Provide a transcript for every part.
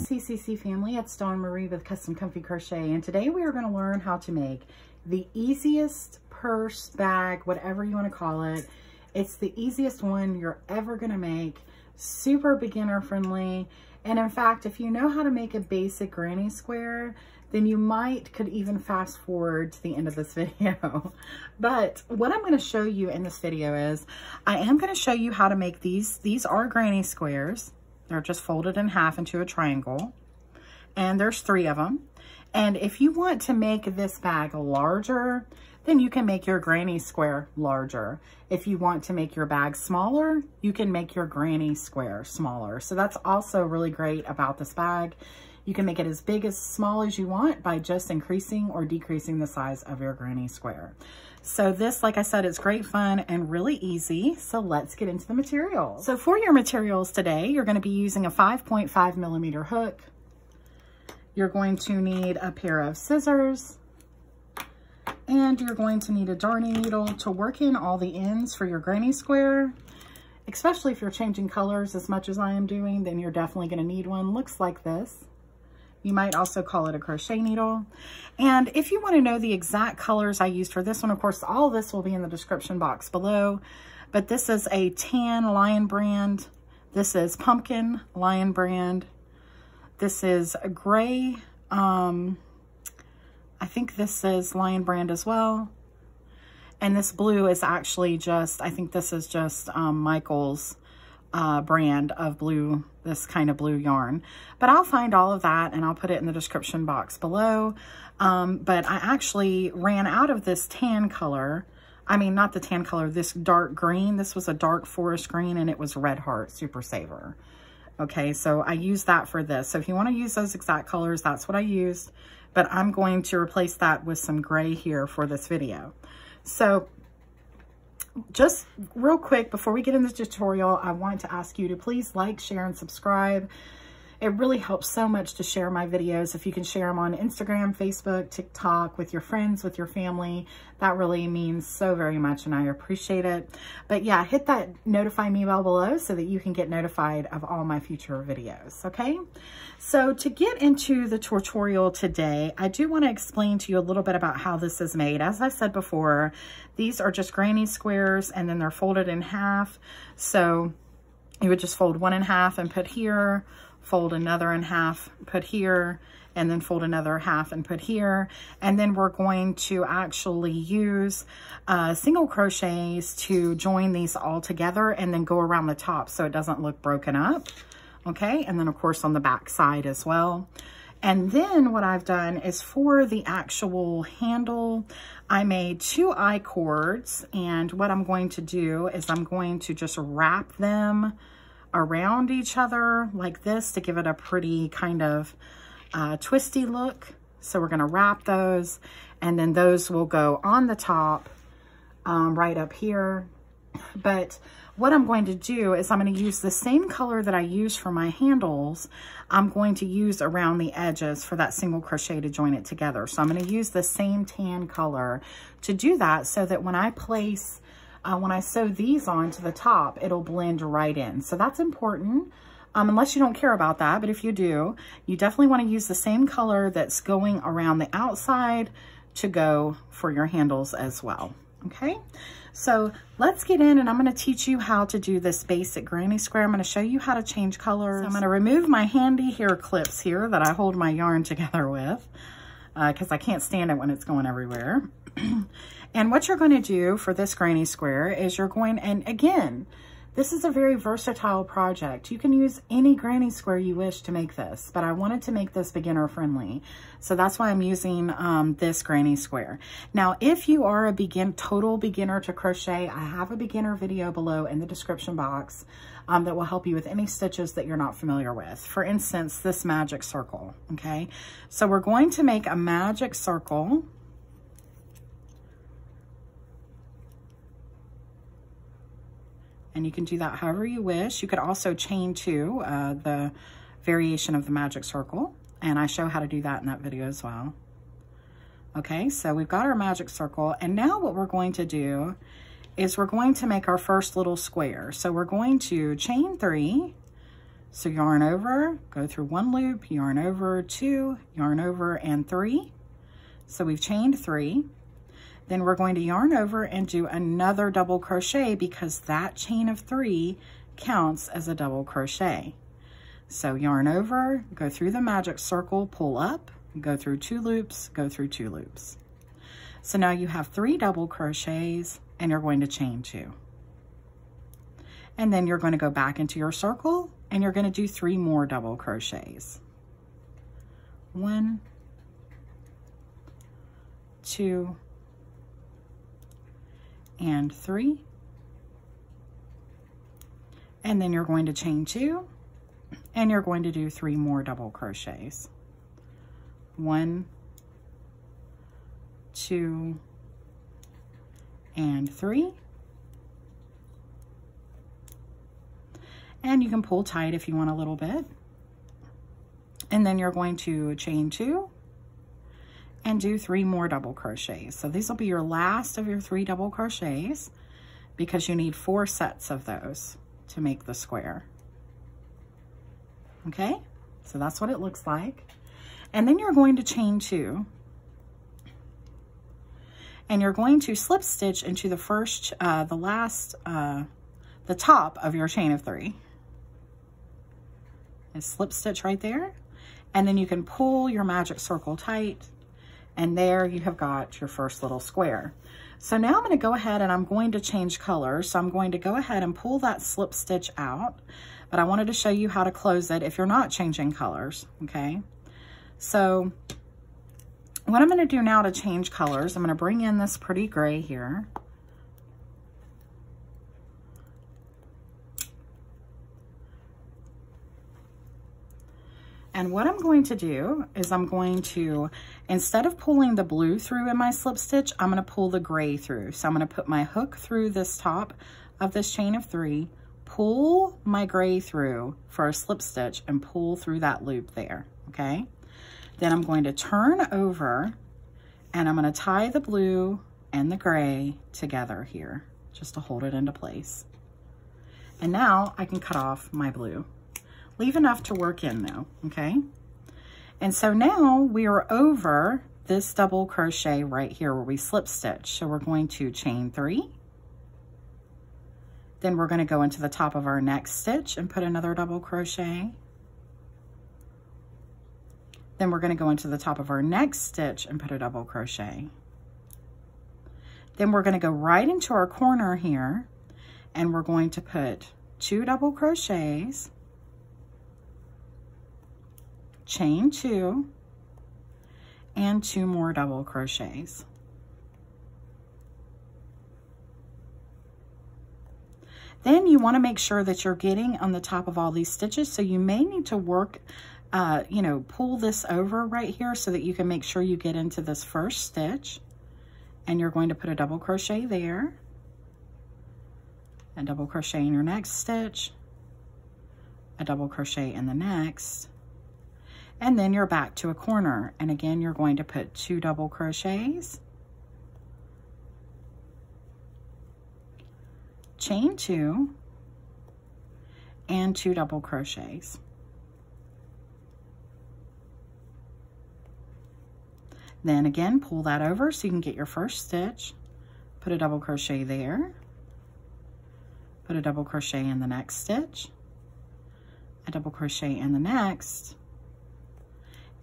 CCC family, it's Dawn Marie with Custom Comfy Crochet, and today we are going to learn how to make the easiest purse, bag, whatever you want to call it. It's the easiest one you're ever going to make, super beginner friendly, and in fact, if you know how to make a basic granny square, then you could even fast forward to the end of this video. But what I'm going to show you in this video is, I am going to show you how to make these. These are granny squares. They're just folded in half into a triangle. And there's 3 of them. And if you want to make this bag larger, then you can make your granny square larger. If you want to make your bag smaller, you can make your granny square smaller. So that's also really great about this bag. You can make it as big as small as you want by just increasing or decreasing the size of your granny square. So this, like I said, it's great fun and really easy. So let's get into the materials. So for your materials today, you're going to be using a 5.5 millimeter hook. You're going to need a pair of scissors, and you're going to need a darning needle to work in all the ends for your granny square. Especially if you're changing colors as much as I am doing, then you're definitely going to need one. Looks like this. You might also call it a crochet needle. And if you want to know the exact colors I used for this one, of course, all this will be in the description box below. But this is a tan lionbrand. This is pumpkin lionbrand. This is a gray. I think this is lionbrand as well. And this blue is actually just, I think this is just Michael's brand of blue, this kind of blue yarn. But I'll find all of that and I'll put it in the description box below. But I actually ran out of this tan color. I mean, not the tan color, this dark green. This was a dark forest green and it was Redheart Super Saver. Okay, so I used that for this. So if you want to use those exact colors, that's what I used. But I'm going to replace that with some gray here for this video. So just real quick, before we get into the tutorial, I want to ask you to please like, share, and subscribe. It really helps so much to share my videos. If you can share them on Instagram, Facebook, TikTok, with your friends, with your family, that really means so very much and I appreciate it. But yeah, hit that notify me bell below so that you can get notified of all my future videos, okay? So to get into the tutorial today, I do want to explain to you a little bit about how this is made. As I said before, these are just granny squares and then they're folded in half. So you would just fold one in half and put here, fold another in half, put here, and then fold another half and put here. And then we're going to actually use single crochets to join these all together and then go around the top so it doesn't look broken up. Okay, and then of course on the back side as well. And then what I've done is for the actual handle, I made 2 I-cords, and what I'm going to do is I'm going to just wrap them around each other like this to give it a pretty kind of twisty look. So we're going to wrap those, and then those will go on the top right up here. But what I'm going to do is I'm going to use the same color that I use for my handles. I'm going to use around the edges for that single crochet to join it together. So I'm going to use the same tan color to do that so that when I place when I sew these on to the top, it'll blend right in. So that's important, unless you don't care about that. But if you do, you definitely want to use the same color that's going around the outside to go for your handles as well. Okay, so let's get in and I'm going to teach you how to do this basic granny square. I'm going to show you how to change colors. So I'm going to remove my handy hair clips here that I hold my yarn together with because I can't stand it when it's going everywhere. And what you're going to do for this granny square is you're going, and again, this is a very versatile project. You can use any granny square you wish to make this, but I wanted to make this beginner friendly. So that's why I'm using this granny square. Now, if you are a total beginner to crochet, I have a beginner video below in the description box that will help you with any stitches that you're not familiar with. For instance, this magic circle, okay? So we're going to make a magic circle. And you can do that however you wish. You could also chain to the variation of the magic circle. And I show how to do that in that video as well. Okay, so we've got our magic circle. And now what we're going to do is we're going to make our first little square. So we're going to chain 3, So yarn over, go through 1 loop, yarn over 2, yarn over, and 3. So we've chained 3. Then we're going to yarn over and do another double crochet because that chain of 3 counts as a double crochet. So yarn over, go through the magic circle, pull up, go through 2 loops, go through 2 loops. So now you have 3 double crochets and you're going to chain 2. And then you're going to go back into your circle and you're going to do 3 more double crochets. 1, 2, and 3. And then you're going to chain 2 and you're going to do 3 more double crochets. 1, 2, and 3. And you can pull tight if you want a little bit. And then you're going to chain 2 and do 3 more double crochets. So these will be your last of your 3 double crochets because you need 4 sets of those to make the square. Okay, so that's what it looks like. And then you're going to chain 2 and you're going to slip stitch into the first, the top of your chain of 3. And slip stitch right there. And then you can pull your magic circle tight and there you have got your first little square. So now I'm going to go ahead and I'm going to change colors. So I'm going to go ahead and pull that slip stitch out, but I wanted to show you how to close it if you're not changing colors, okay? So what I'm going to do now to change colors, I'm going to bring in this pretty gray here. And what I'm going to do is I'm going to, instead of pulling the blue through in my slip stitch, I'm going to pull the gray through. So I'm going to put my hook through this top of this chain of 3, pull my gray through for a slip stitch and pull through that loop there, okay? Then I'm going to turn over and I'm going to tie the blue and the gray together here just to hold it into place. And now I can cut off my blue. Leave enough to work in though, okay? And so now we are over this double crochet right here where we slip stitch. So we're going to chain 3. Then we're going to go into the top of our next stitch and put another double crochet. Then we're going to go into the top of our next stitch and put a double crochet. Then we're going to go right into our corner here and we're going to put 2 double crochets, chain 2, and 2 more double crochets. Then you want to make sure that you're getting on the top of all these stitches, so you may need to work, you know, pull this over right here so that you can make sure you get into this first stitch. And you're going to put a double crochet there, a double crochet in your next stitch, a double crochet in the next, and then you're back to a corner. And again, you're going to put 2 double crochets, chain 2, and 2 double crochets. Then again, pull that over so you can get your first stitch, put a double crochet there, put a double crochet in the next stitch, a double crochet in the next,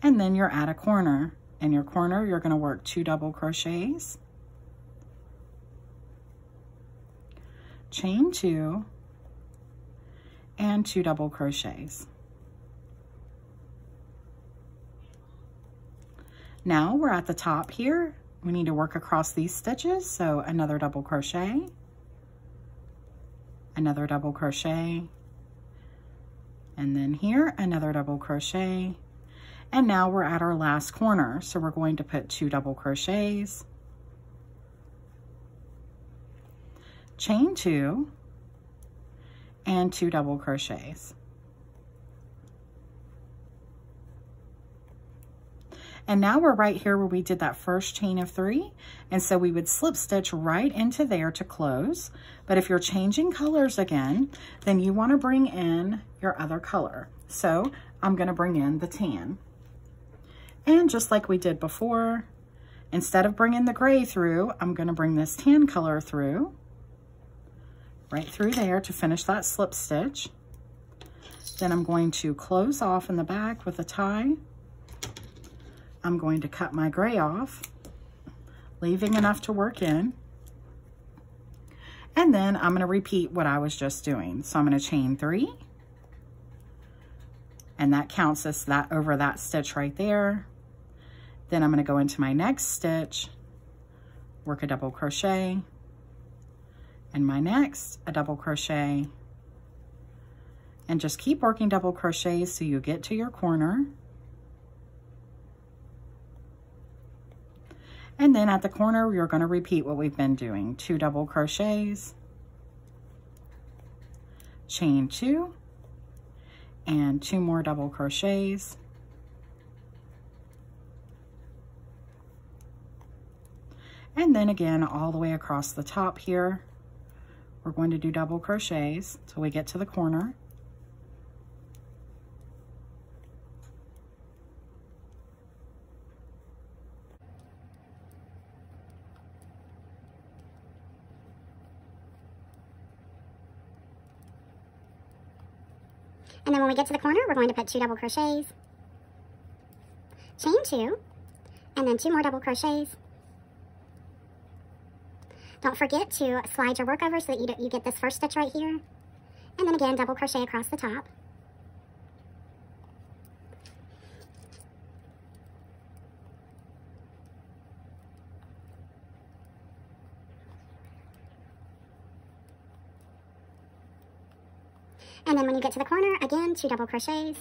and then you're at a corner. In your corner, you're going to work 2 double crochets, chain 2, and 2 double crochets. Now we're at the top here. We need to work across these stitches. So another double crochet, another double crochet, and then here another double crochet. And now we're at our last corner. So we're going to put 2 double crochets, chain 2, and 2 double crochets. And now we're right here where we did that first chain of 3. And so we would slip stitch right into there to close. But if you're changing colors again, then you want to bring in your other color. So I'm going to bring in the tan. And just like we did before, instead of bringing the gray through, I'm going to bring this tan color through, right through there to finish that slip stitch. Then I'm going to close off in the back with a tie. I'm going to cut my gray off, leaving enough to work in. And then I'm going to repeat what I was just doing. So I'm going to chain 3. And that counts as that over that stitch right there. Then I'm going to go into my next stitch, work a double crochet, and my next a double crochet, and just keep working double crochets so you get to your corner. And then at the corner, you're going to repeat what we've been doing. 2 double crochets, chain 2, and 2 more double crochets. And then again, all the way across the top here, we're going to do double crochets till we get to the corner. And then when we get to the corner, we're going to put 2 double crochets, chain 2, and then 2 more double crochets. Don't forget to slide your work over so that you get this first stitch right here. And then again, double crochet across the top. And then when you get to the corner, again, 2 double crochets,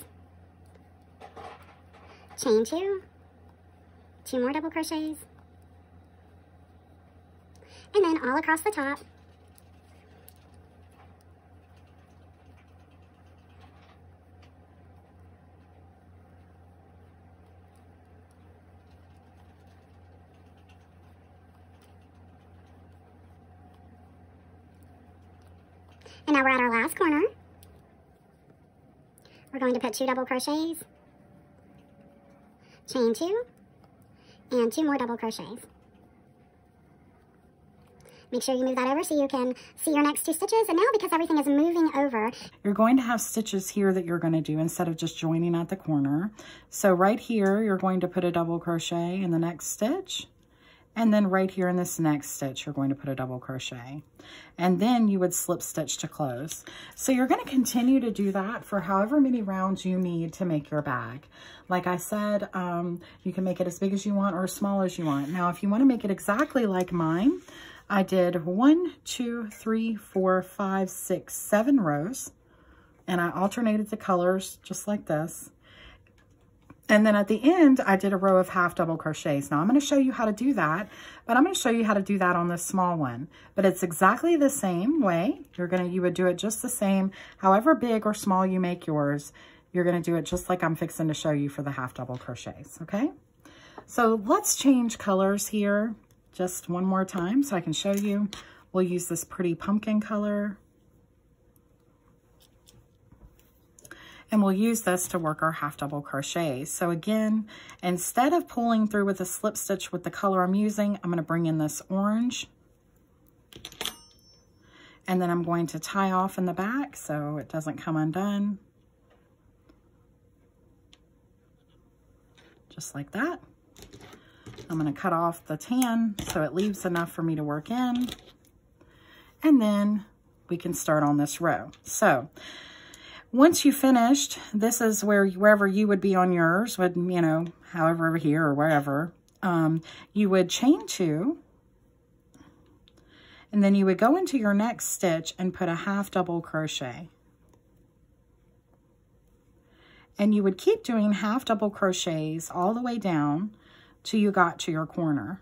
chain 2, 2 more double crochets, and then all across the top. And now we're at our last corner. We're going to put 2 double crochets, chain 2, and 2 more double crochets. Make sure you move that over so you can see your next 2 stitches. And now because everything is moving over, you're going to have stitches here that you're going to do instead of just joining at the corner. So right here, you're going to put a double crochet in the next stitch. And then right here in this next stitch, you're going to put a double crochet. And then you would slip stitch to close. So you're going to continue to do that for however many rounds you need to make your bag. Like I said, you can make it as big as you want or as small as you want. Now, if you want to make it exactly like mine, I did 1, 2, 3, 4, 5, 6, 7 rows. And I alternated the colors just like this. And then at the end, I did a row of half double crochets. Now I'm going to show you how to do that, but I'm going to show you how to do that on this small one. But it's exactly the same way. You would do it just the same. However big or small you make yours, you're going to do it just like I'm fixing to show you for the half double crochets, okay? So let's change colors here just one more time so I can show you. We'll use this pretty pumpkin color. And we'll use this to work our half double crochets. So again, instead of pulling through with a slip stitch with the color I'm using, I'm going to bring in this orange. And then I'm going to tie off in the back so it doesn't come undone. Just like that. I'm going to cut off the tan so it leaves enough for me to work in. And then we can start on this row. So once you finished, this is wherever you would be on yours, would, you know, however over here or wherever, you would chain 2, and then you would go into your next stitch and put a half double crochet. And you would keep doing half double crochets all the way down till you got to your corner.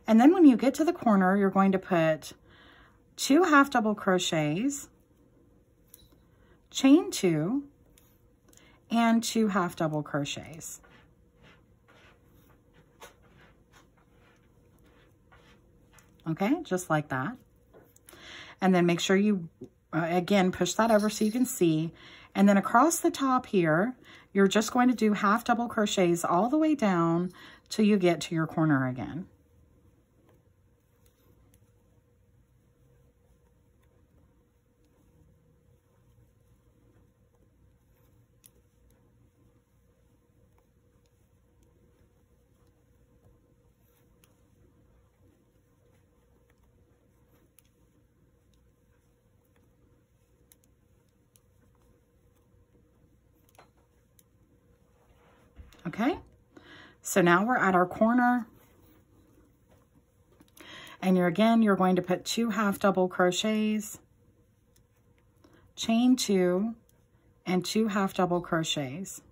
And then when you get to the corner, you're going to put 2 half double crochets, chain 2, and 2 half double crochets. Okay, just like that. And then make sure you, again, push that over so you can see. And then across the top here, you're just going to do half double crochets all the way down till you get to your corner again. Okay, so now we're at our corner, and you're going to put 2 half double crochets, chain 2, and 2 half double crochets.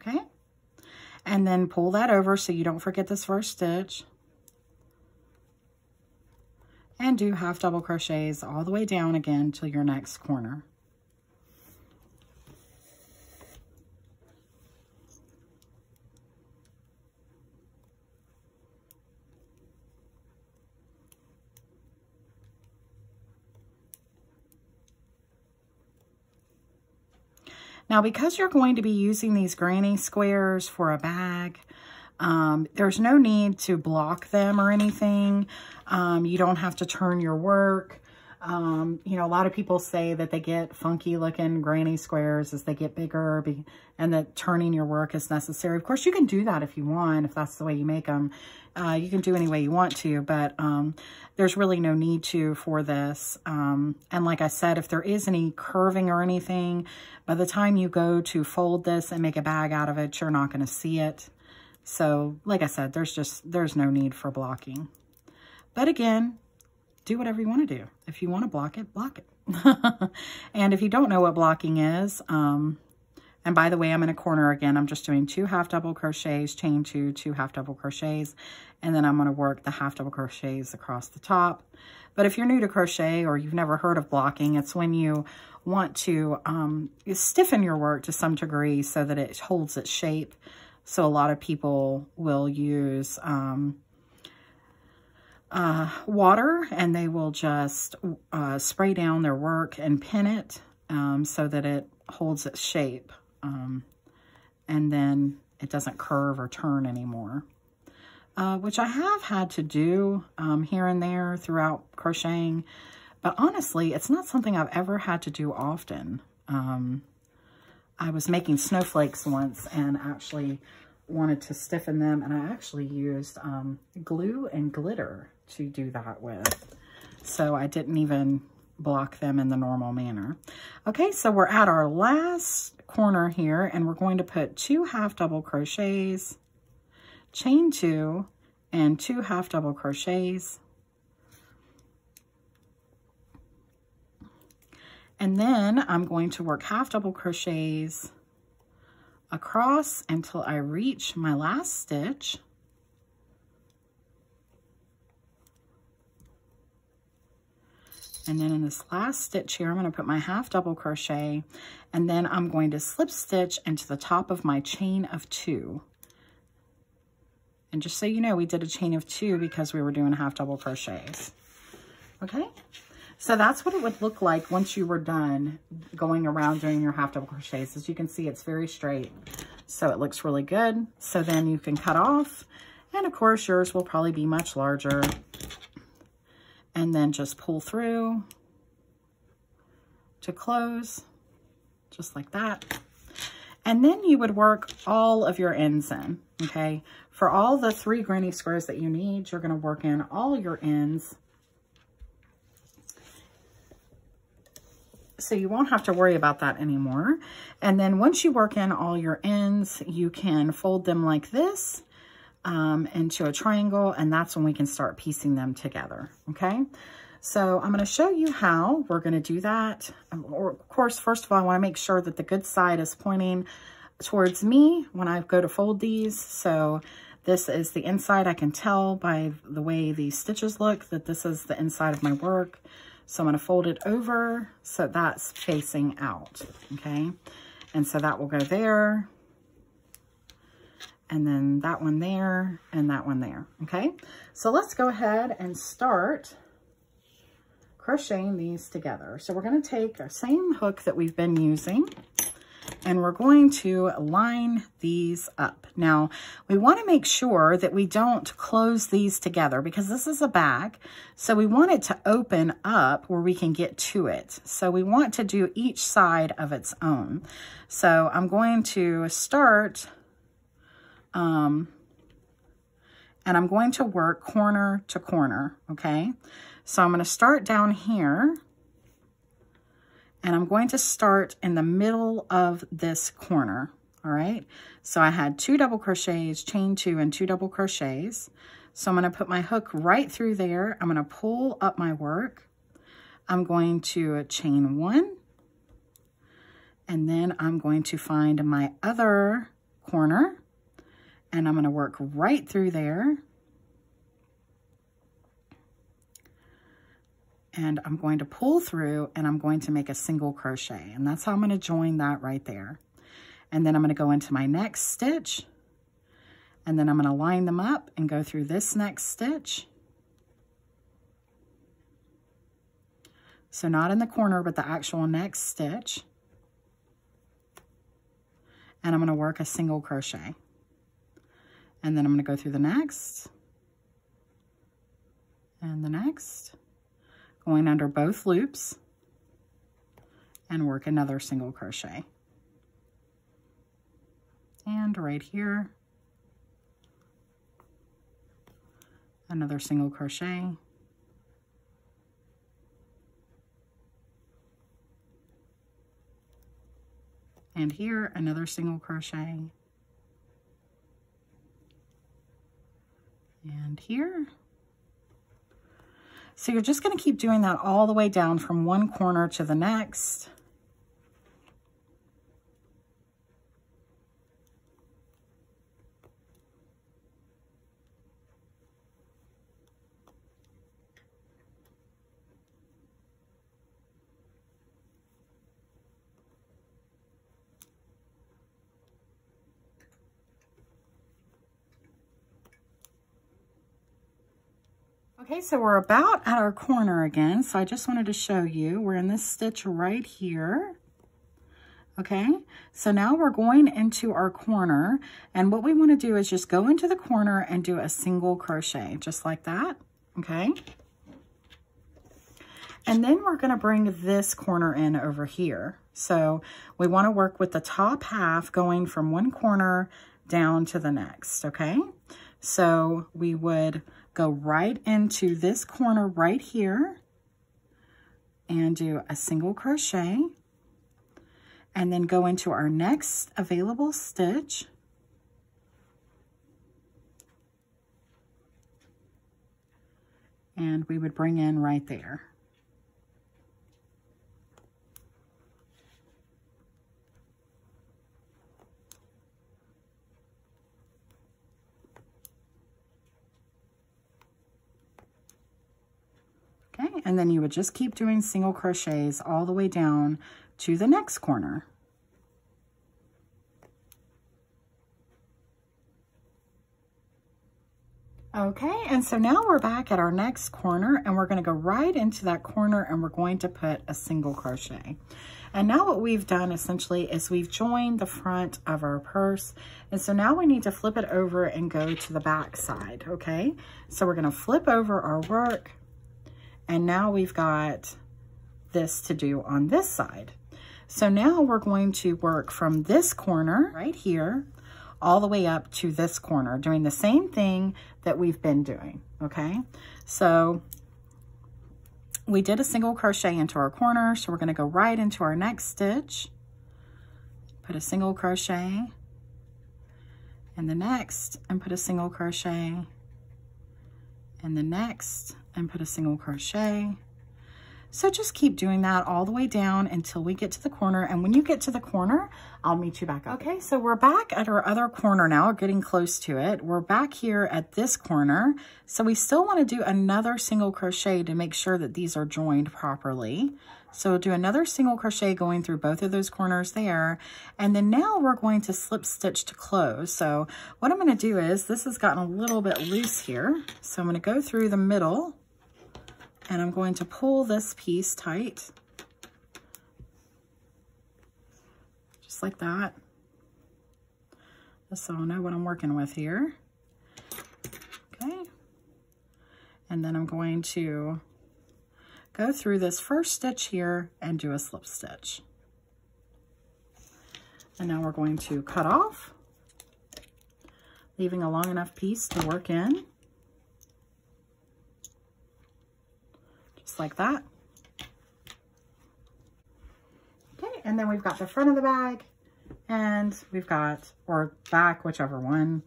Okay, and then pull that over so you don't forget this first stitch, and do half double crochets all the way down again till your next corner. Now, because you're going to be using these granny squares for a bag, there's no need to block them or anything. You don't have to turn your work. You know, a lot of people say that they get funky looking granny squares as they get bigger and that turning your work is necessary. Of course, you can do that if you want, if that's the way you make them. You can do any way you want to, but there's really no need to for this. And like I said, if there is any curving or anything, by the time you go to fold this and make a bag out of it, you're not going to see it. So like I said, there's no need for blocking. But again, do whatever you want to do. If you want to block it, block it. And if you don't know what blocking is, and by the way, I'm in a corner again. I'm just doing 2 half double crochets, chain 2, 2 half double crochets, and then I'm going to work the half double crochets across the top. But if you're new to crochet or you've never heard of blocking, it's when you want to stiffen your work to some degree so that it holds its shape. So a lot of people will use water, and they will just spray down their work and pin it so that it holds its shape. And then it doesn't curve or turn anymore, which I have had to do here and there throughout crocheting. But honestly, it's not something I've ever had to do often. I was making snowflakes once and actually wanted to stiffen them, and I actually used glue and glitter to do that with. So I didn't even block them in the normal manner. Okay, so we're at our last corner here, and we're going to put 2 half double crochets, chain 2, and 2 half double crochets. And then I'm going to work half double crochets across until I reach my last stitch. And then in this last stitch here, I'm going to put my half double crochet, and then I'm going to slip stitch into the top of my chain of 2. And just so you know, we did a chain of 2 because we were doing half double crochets. Okay? So that's what it would look like once you were done going around doing your half double crochets. As you can see, it's very straight, so it looks really good. So then you can cut off, and of course yours will probably be much larger. And then just pull through to close, just like that. And then you would work all of your ends in, okay? For all the 3 granny squares that you need, you're gonna work in all your ends. So you won't have to worry about that anymore. And then once you work in all your ends, you can fold them like this into a triangle, and that's when we can start piecing them together, okay? So I'm going to show you how we're going to do that. Of course, first of all, I want to make sure that the good side is pointing towards me when I go to fold these. So This is the inside. I can tell by the way these stitches look that this is the inside of my work. So I'm going to fold it over so that's facing out, okay? And so that will go there, and then that one there, and that one there, okay? So let's go ahead and start crocheting these together. So we're going to take our same hook that we've been using, and we're going to line these up. Now, we want to make sure that we don't close these together because this is a bag. So we want it to open up where we can get to it. So we want to do each side of its own. So I'm going to start, and I'm going to work corner to corner, okay? So I'm going to start down here. And I'm going to start in the middle of this corner, all right? So I had 2 double crochets, chain 2 and 2 double crochets. So I'm gonna put my hook right through there. I'm gonna pull up my work. I'm going to chain 1. And then I'm going to find my other corner. And I'm gonna work right through there. And I'm going to pull through and I'm going to make a single crochet. And that's how I'm going to join that right there. And then I'm going to go into my next stitch. And then I'm going to line them up and go through this next stitch. So not in the corner, but the actual next stitch. And I'm going to work a single crochet. And then I'm going to go through the next. And the next. Going under both loops and work another single crochet. And right here, another single crochet. And here, another single crochet. And here. So you're just going to keep doing that all the way down from one corner to the next. Okay, so we're about at our corner again. So I just wanted to show you, we're in this stitch right here. Okay, so now we're going into our corner, and what we want to do is just go into the corner and do a single crochet, just like that, okay? And then we're going to bring this corner in over here. So we want to work with the top half going from one corner down to the next, okay? So we would go right into this corner right here and do a single crochet, and then go into our next available stitch. And we would bring in right there. Okay, and then you would just keep doing single crochets all the way down to the next corner. Okay, and so now we're back at our next corner, and we're going to go right into that corner and we're going to put a single crochet. And now what we've done essentially is we've joined the front of our purse. And so now we need to flip it over and go to the back side, okay? So we're going to flip over our work. And now we've got this to do on this side. So now we're going to work from this corner right here all the way up to this corner, doing the same thing that we've been doing, okay? So we did a single crochet into our corner, so we're going to go right into our next stitch, put a single crochet, and the next, and put a single crochet, and the next, and put a single crochet. So just keep doing that all the way down until we get to the corner. And when you get to the corner, I'll meet you back up. Okay, so we're back at our other corner now, getting close to it. We're back here at this corner. So we still want to do another single crochet to make sure that these are joined properly. So we'll do another single crochet going through both of those corners there. And then now we're going to slip stitch to close. So what I'm going to do is, this has gotten a little bit loose here. So I'm going to go through the middle and I'm going to pull this piece tight. Just like that. Just so I know what I'm working with here. Okay. And then I'm going to go through this first stitch here and do a slip stitch. And now we're going to cut off, leaving a long enough piece to work in. Just like that. Okay, and then we've got the front of the bag and we've got, or back, whichever one.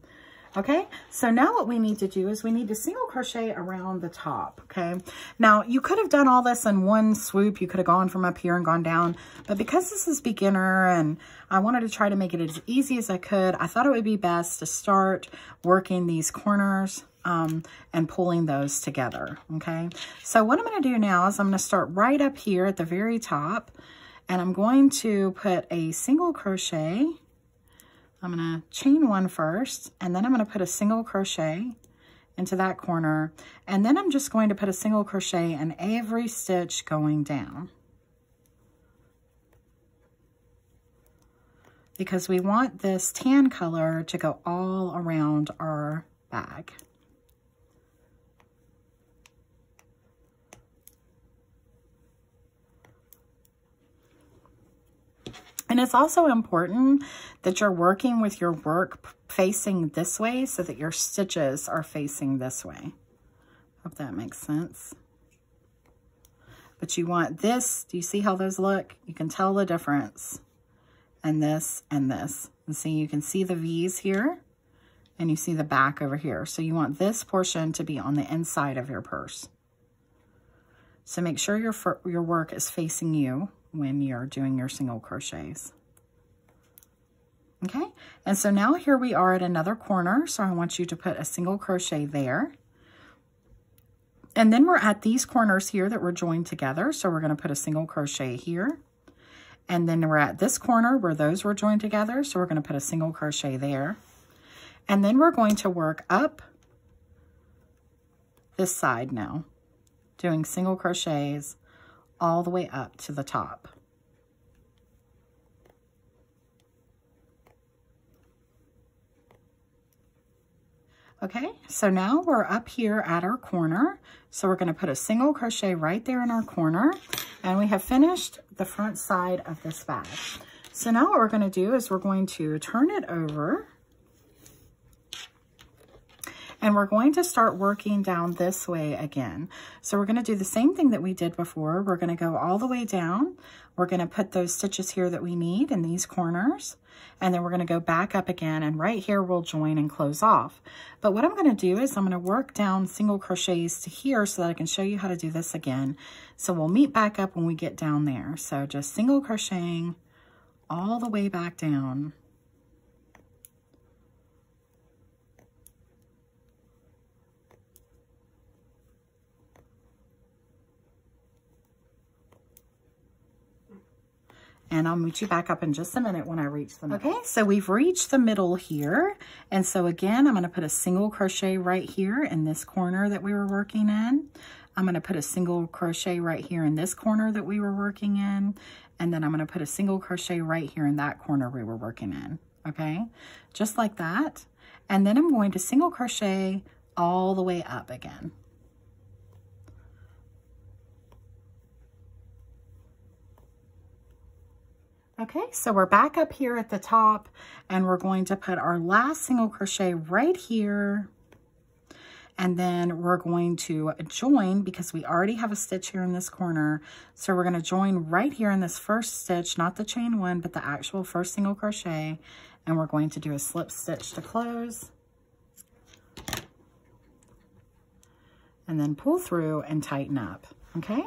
Okay, so now what we need to do is we need to single crochet around the top, okay? Now, you could have done all this in one swoop. You could have gone from up here and gone down, but because this is beginner and I wanted to try to make it as easy as I could, I thought it would be best to start working these corners and pulling those together, okay? So what I'm gonna do now is I'm gonna start right up here at the very top, and I'm going to put a single crochet. I'm going to chain one first, and then I'm going to put a single crochet into that corner, and then I'm just going to put a single crochet in every stitch going down, because we want this tan color to go all around our bag. And it's also important that you're working with your work facing this way so that your stitches are facing this way. Hope that makes sense. But you want this, do you see how those look? You can tell the difference. And this and this. And see, you can see the V's here and you see the back over here. So you want this portion to be on the inside of your purse. So make sure your work is facing you when you're doing your single crochets. Okay, and so now here we are at another corner, so I want you to put a single crochet there. And then we're at these corners here that were joined together, so we're going to put a single crochet here. And then we're at this corner where those were joined together, so we're going to put a single crochet there. And then we're going to work up this side now, doing single crochets all the way up to the top. Okay, so now we're up here at our corner. So we're going to put a single crochet right there in our corner, and we have finished the front side of this bag. So now what we're going to do is we're going to turn it over, and we're going to start working down this way again. So we're going to do the same thing that we did before. We're going to go all the way down. We're going to put those stitches here that we need in these corners. And then we're going to go back up again. And right here, we'll join and close off. But what I'm going to do is I'm going to work down single crochets to here so that I can show you how to do this again. So we'll meet back up when we get down there. So just single crocheting all the way back down. And I'll meet you back up in just a minute when I reach the middle. Okay, so we've reached the middle here. And so again, I'm going to put a single crochet right here in this corner that we were working in. I'm going to put a single crochet right here in this corner that we were working in. And then I'm going to put a single crochet right here in that corner we were working in. Okay, just like that. And then I'm going to single crochet all the way up again. Okay, so we're back up here at the top, and we're going to put our last single crochet right here, and then we're going to join because we already have a stitch here in this corner. So we're going to join right here in this first stitch, not the chain one, but the actual first single crochet, and we're going to do a slip stitch to close, and then pull through and tighten up. Okay,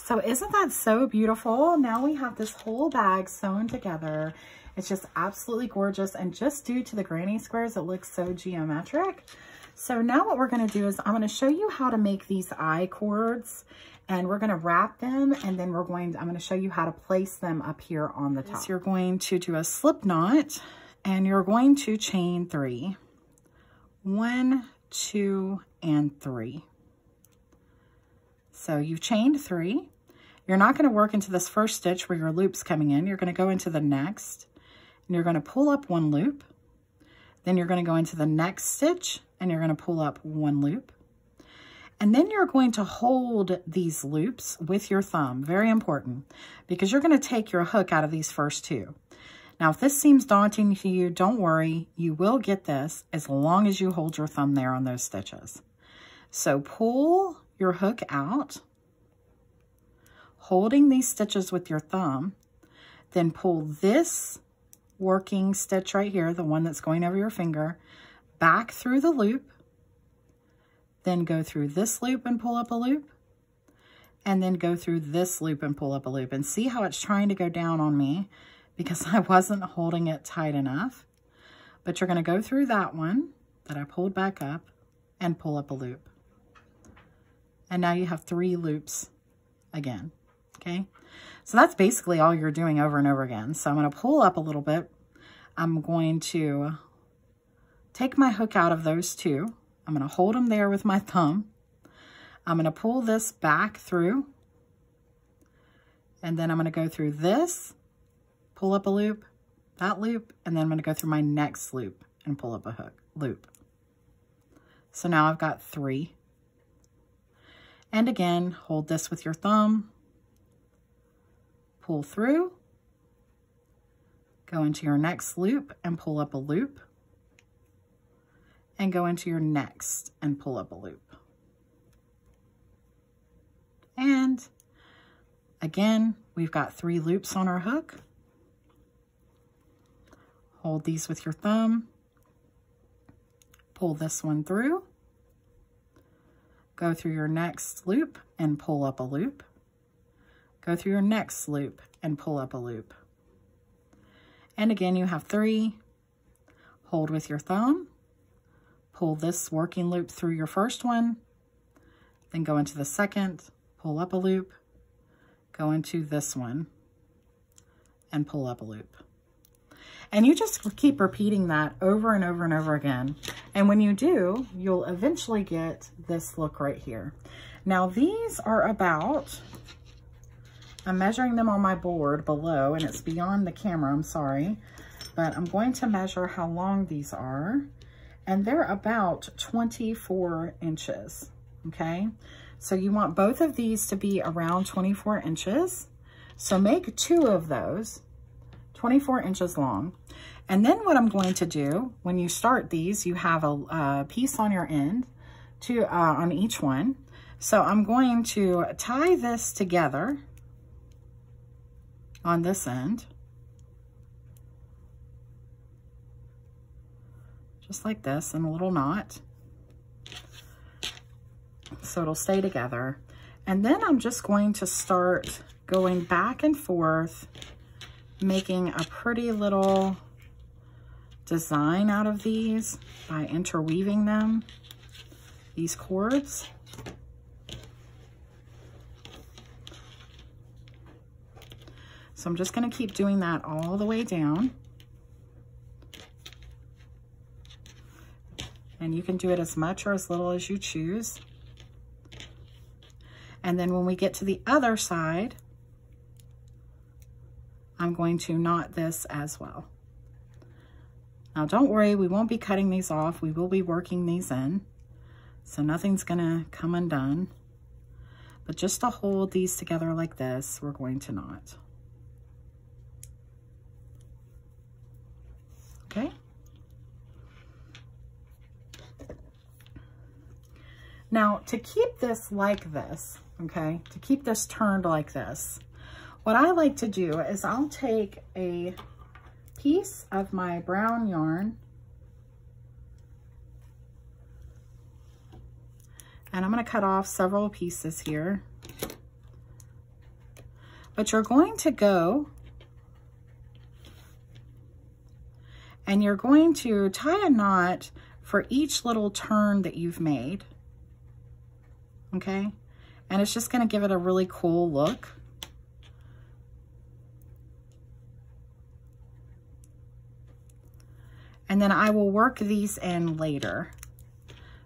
So isn't that so beautiful? Now we have this whole bag sewn together. It's just absolutely gorgeous. And just due to the granny squares, it looks so geometric. So now what we're going to do is I'm going to show you how to make these eye cords, and we're going to wrap them, and then I'm going to show you how to place them up here on the top. So you're going to do a slip knot, and you're going to chain 3. 1, 2, and 3. So you've chained 3. You're not going to work into this first stitch where your loop's coming in. You're going to go into the next, and you're going to pull up 1 loop. Then you're going to go into the next stitch, and you're going to pull up 1 loop. And then you're going to hold these loops with your thumb. Very important, because you're going to take your hook out of these first 2. Now, if this seems daunting to you, don't worry. You will get this as long as you hold your thumb there on those stitches. So pull your hook out, holding these stitches with your thumb, then pull this working stitch right here, the one that's going over your finger, back through the loop, then go through this loop and pull up a loop, and then go through this loop and pull up a loop. And see how it's trying to go down on me because I wasn't holding it tight enough. But you're going to go through that one that I pulled back up and pull up a loop. And now you have 3 loops again, okay? So that's basically all you're doing over and over again. So I'm going to pull up a little bit. I'm going to take my hook out of those 2. I'm going to hold them there with my thumb. I'm going to pull this back through. And then I'm going to go through this, pull up a loop, that loop, and then I'm going to go through my next loop and pull up a loop. So now I've got 3. And again, hold this with your thumb, pull through, go into your next loop and pull up a loop, and go into your next and pull up a loop. And again, we've got 3 loops on our hook. Hold these with your thumb, pull this one through, go through your next loop and pull up a loop, go through your next loop and pull up a loop. And again, you have 3. Hold with your thumb, pull this working loop through your first one, then go into the second, pull up a loop, go into this one, and pull up a loop. And you just keep repeating that over and over and over again. And when you do, you'll eventually get this look right here. Now these are about, I'm measuring them on my board below, and it's beyond the camera, I'm sorry, but I'm going to measure how long these are. And they're about 24 inches, okay? So you want both of these to be around 24 inches. So make 2 of those, 24 inches long. And then what I'm going to do, when you start these, you have a piece on your end on each one. So I'm going to tie this together on this end, just like this, in a little knot. So it'll stay together. And then I'm just going to start going back and forth, making a pretty little design out of these by interweaving them, these cords. So I'm just going to keep doing that all the way down. And you can do it as much or as little as you choose. And then when we get to the other side, I'm going to knot this as well. Now don't worry, we won't be cutting these off. We will be working these in. So nothing's gonna come undone. But just to hold these together like this, we're going to knot. Okay? Now to keep this like this, okay, to keep this turned like this, what I like to do is I'll take a piece of my brown yarn and I'm going to cut off several pieces here. But you're going to go and you're going to tie a knot for each little turn that you've made, okay? And it's just gonna give it a really cool look. And then I will work these in later.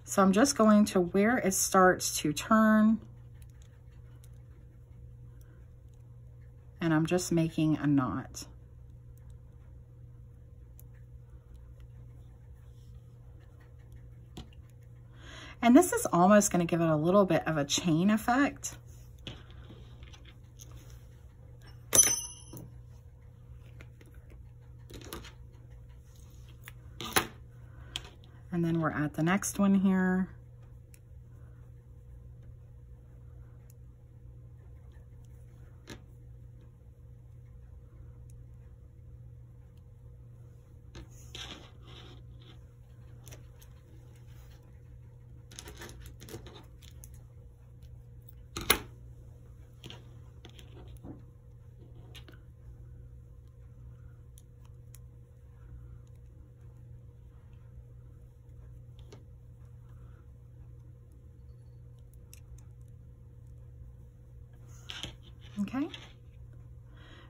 So I'm just going to where it starts to turn, and I'm just making a knot. And this is almost going to give it a little bit of a chain effect. And then we're at the next one here. Okay,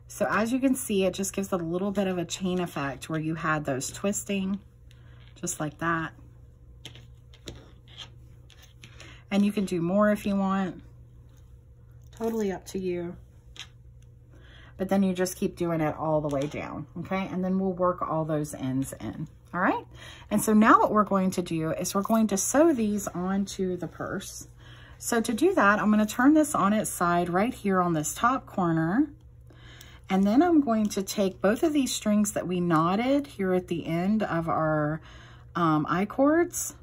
so as you can see, it just gives it a little bit of a chain effect where you had those twisting, just like that. And you can do more if you want, totally up to you. But then you just keep doing it all the way down, okay? And then we'll work all those ends in, all right? And so now what we're going to do is we're going to sew these onto the purse. So to do that, I'm going to turn this on its side right here on this top corner. And then I'm going to take both of these strings that we knotted here at the end of our I-cords.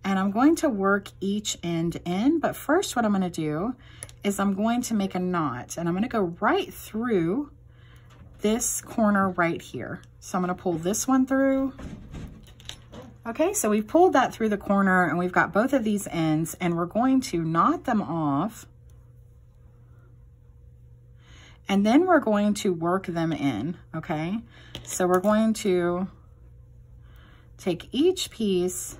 And I'm going to work each end in. But first what I'm going to do is I'm going to make a knot. And I'm going to go right through this corner right here. So I'm going to pull this one through. Okay, so we've pulled that through the corner and we've got both of these ends, and we're going to knot them off. And then we're going to work them in, okay? So we're going to take each piece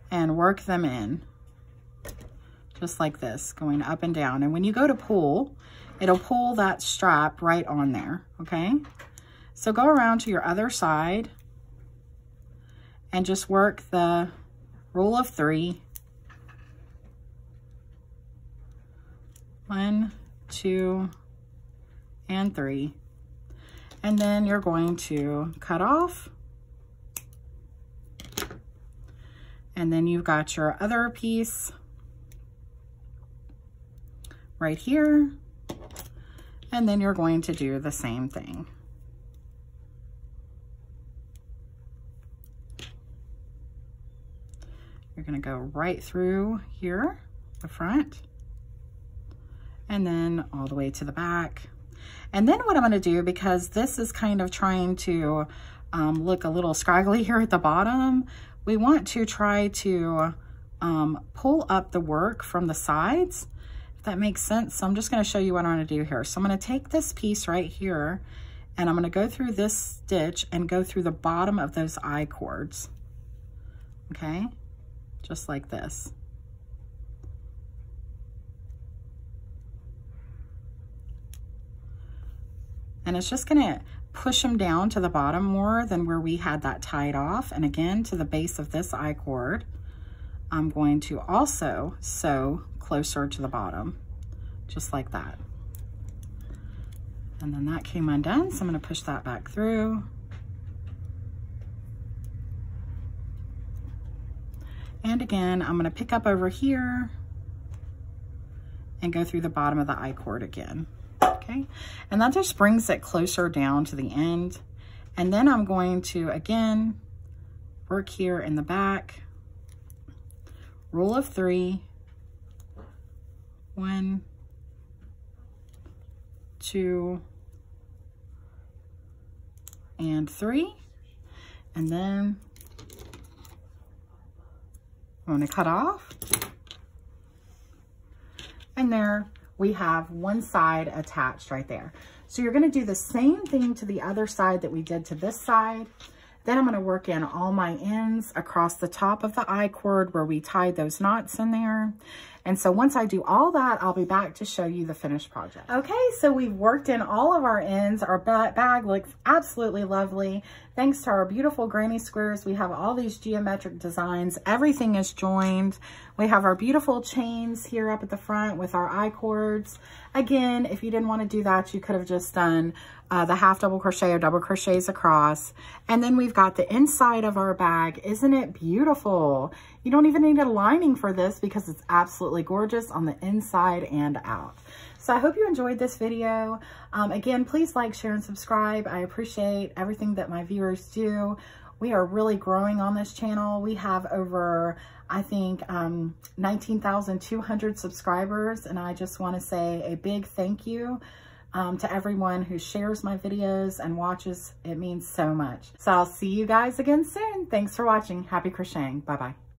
and work them in, just like this, going up and down. And when you go to pull, it'll pull that strap right on there, okay? So go around to your other side and just work the rule of 3. 1, 2, and 3. And then you're going to cut off. And then you've got your other piece right here. And then you're going to do the same thing. You're going to go right through here, the front, and then all the way to the back. And then what I'm going to do, because this is kind of trying to look a little scraggly here at the bottom, we want to try to pull up the work from the sides, if that makes sense. So I'm just going to show you what I'm going to do here. So I'm going to take this piece right here, and I'm going to go through this stitch and go through the bottom of those I-cords, okay? Just like this. And it's just gonna push them down to the bottom more than where we had that tied off. And again, to the base of this I-cord, I'm going to also sew closer to the bottom, just like that. And then that came undone, so I'm gonna push that back through. And again, I'm gonna pick up over here and go through the bottom of the I-cord again, okay? And that just brings it closer down to the end. And then I'm going to, again, work here in the back. Rule of 3. 1, 2, and 3. And then I'm going to cut off. in there, we have one side attached right there. So you're going to do the same thing to the other side that we did to this side. Then I'm going to work in all my ends across the top of the I-cord where we tied those knots in there. And so once I do all that, I'll be back to show you the finished project. Okay, so we've worked in all of our ends. Our bag looks absolutely lovely. Thanks to our beautiful granny squares, we have all these geometric designs. Everything is joined. We have our beautiful chains here up at the front with our I-cords. Again, if you didn't want to do that, you could have just done the half double crochet or double crochets across. And then we've got the inside of our bag. Isn't it beautiful? You don't even need a lining for this because it's absolutely gorgeous on the inside and out. So I hope you enjoyed this video. Again, please like, share, and subscribe. I appreciate everything that my viewers do. We are really growing on this channel. We have over, I think, 19,200 subscribers. And I just want to say a big thank you to everyone who shares my videos and watches. It means so much. So I'll see you guys again soon. Thanks for watching. Happy crocheting. Bye-bye.